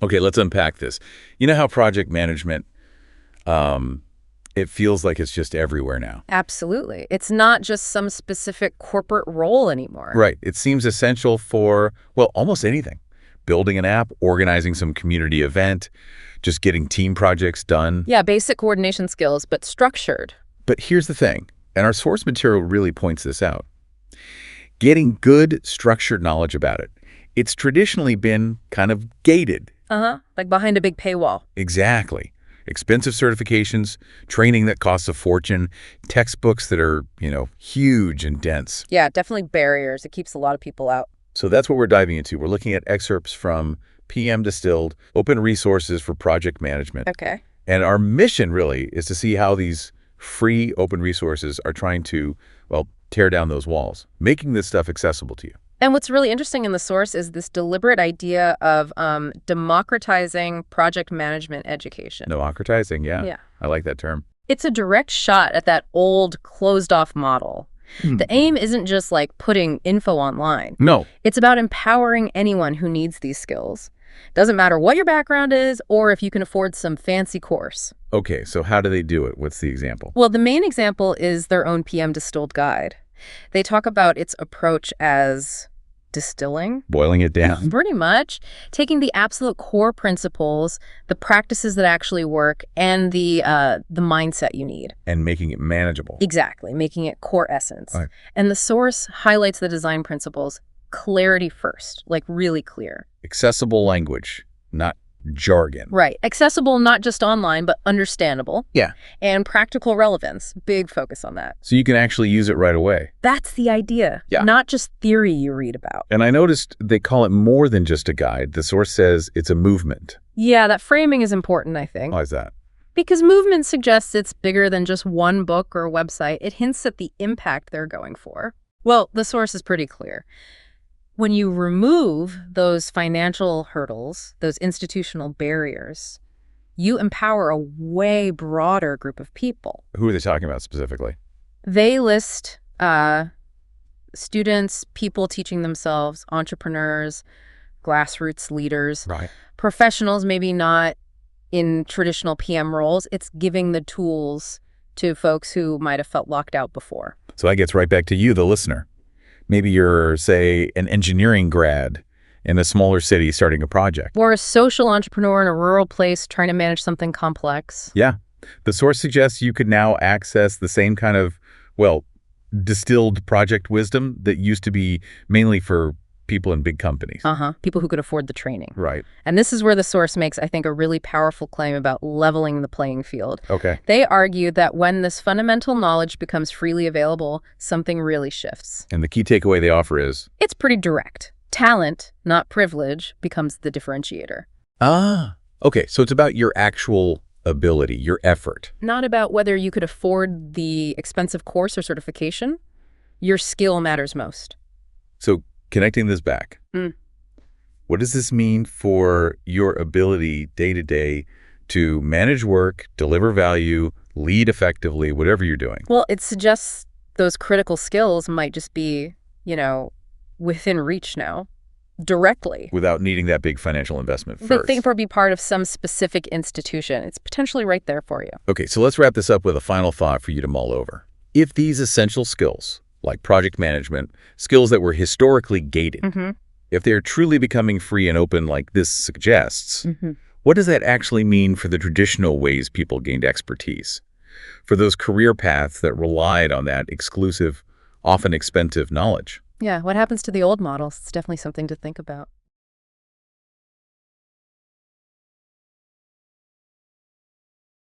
Okay, let's unpack this. You know how project management, it feels like it's just everywhere now. Absolutely. It's not just some specific corporate role anymore. Right. It seems essential for, well, almost anything. Building an app, organizing some community event, just getting team projects done. Yeah, basic coordination skills, but structured. But here's the thing, and our source material really points this out. Getting good, structured knowledge about it. It's traditionally been kind of gated. Like behind a big paywall. Exactly. Expensive certifications, training that costs a fortune, textbooks that are, huge and dense. Yeah, definitely barriers. It keeps a lot of people out. So that's what we're diving into. We're looking at excerpts from PMdistilled, open resources for project management. Okay. And our mission really is to see how these free open resources are trying to, well, tear down those walls, making this stuff accessible to you. And what's really interesting in the source is this deliberate idea of democratizing project management education. Democratizing, yeah. Yeah. I like that term. It's a direct shot at that old closed-off model. The aim isn't just like putting info online. No. It's about empowering anyone who needs these skills. Doesn't matter what your background is or if you can afford some fancy course. Okay, so how do they do it? What's the example? Well, the main example is their own PMdistilled guide. They talk about its approach as distilling. Boiling it down. Pretty much. Taking the absolute core principles, the practices that actually work, and the mindset you need. And making it manageable. Exactly. Making it core essence. Right. And the source highlights the design principles. Clarity first, like really clear. Accessible language, not jargon. Right. Accessible not just online, but understandable. Yeah. And practical relevance. Big focus on that. So you can actually use it right away. That's the idea. Yeah. Not just theory you read about. And I noticed they call it more than just a guide. The source says it's a movement. Yeah, that framing is important, I think. Why is that? Because movement suggests it's bigger than just one book or website. It hints at the impact they're going for. Well, the source is pretty clear. When you remove those financial hurdles, those institutional barriers, you empower a way broader group of people. Who are they talking about specifically? They list students, people teaching themselves, entrepreneurs, grassroots leaders, Right. professionals, maybe not in traditional PM roles. It's giving the tools to folks who might have felt locked out before. So that gets right back to you, the listener. Maybe you're, say, an engineering grad in a smaller city starting a project. Or a social entrepreneur in a rural place trying to manage something complex. Yeah. The source suggests you could now access the same kind of, well, distilled project wisdom that used to be mainly for people in big companies. People who could afford the training. Right. And this is where the source makes, I think, a really powerful claim about leveling the playing field. Okay. They argue that when this fundamental knowledge becomes freely available, something really shifts. And the key takeaway they offer is? It's pretty direct. Talent, not privilege, becomes the differentiator. Okay. So it's about your actual ability, your effort. Not about whether you could afford the expensive course or certification. Your skill matters most. So connecting this back, what does this mean for your ability day to day to manage work, deliver value, lead effectively, whatever you're doing? Well, it suggests those critical skills might just be, within reach now, directly. Without needing that big financial investment first. But think for be part of some specific institution. It's potentially right there for you. Okay, so let's wrap this up with a final thought for you to mull over. If these essential skills, like project management, skills that were historically gated, if they're truly becoming free and open like this suggests, what does that actually mean for the traditional ways people gained expertise? For those career paths that relied on that exclusive, often expensive knowledge? Yeah, what happens to the old models? It's definitely something to think about.